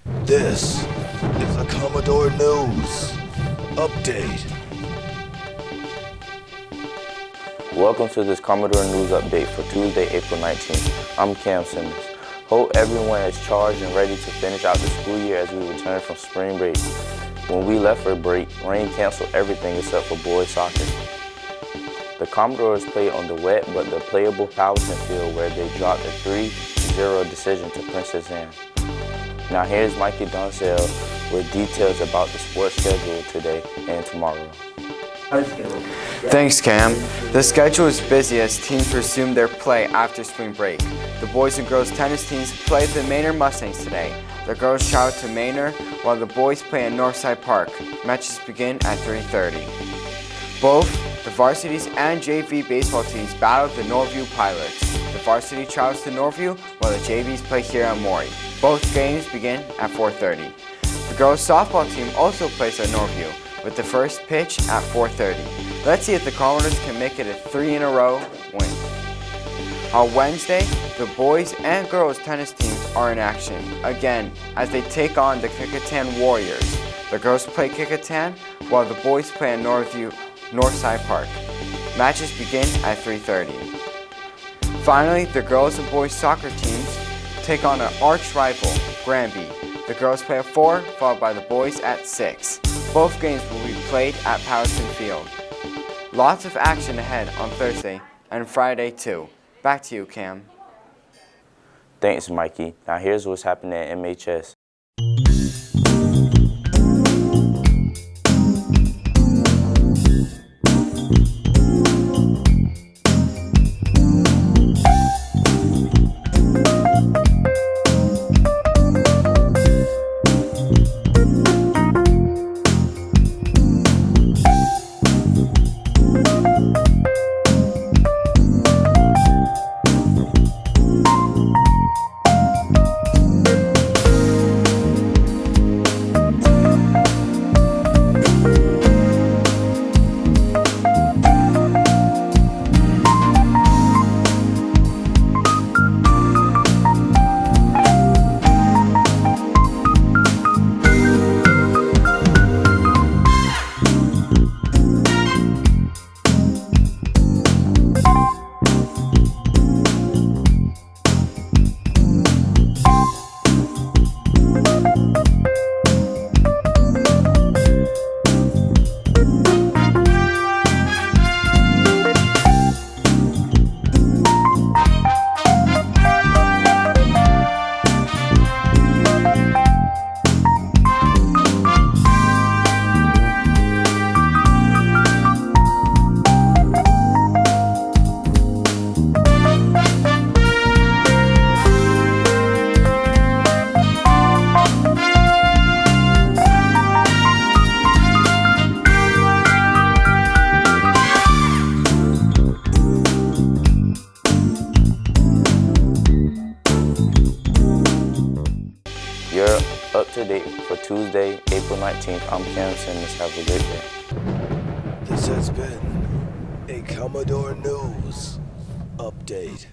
This is a Commodore News Update. Welcome to this Commodore News Update for Tuesday, April 19th. I'm Cam Simmons. Hope everyone is charged and ready to finish out the school year as we return from spring break. When we left for break, rain canceled everything except for boys soccer. The Commodores played on the wet but the playable Powhatan field where they dropped a 3-0 decision to Princess Anne. Now here's Mikey Doncel with details about the sports schedule today and tomorrow. Thanks, Cam. The schedule is busy as teams resume their play after spring break. The boys and girls tennis teams play the Maynard Mustangs today. The girls travel to Maynard while the boys play at Northside Park. Matches begin at 3:30. Both the varsities and JV baseball teams battle the Norview Pilots. The varsity travels to Norview while the JVs play here at Maury. Both games begin at 4:30. The girls softball team also plays at Norview with the first pitch at 4:30. Let's see if the Commodores can make it a 3-in-a-row win. On Wednesday, the boys and girls tennis teams are in action again as they take on the Kecoughtan Warriors. The girls play Kecoughtan while the boys play at Northside Park. Matches begin at 3:30. Finally, the girls and boys soccer teams take on an arch rival, Granby. The girls play at 4, followed by the boys at 6. Both games will be played at Powhatan Field. Lots of action ahead on Thursday and Friday too. Back to you, Cam. Thanks, Mikey. Now here's what's happening at MHS. You're up to date for Tuesday, April 19th. I'm Cam Simmons. Have a good day. This has been a Commodore News Update.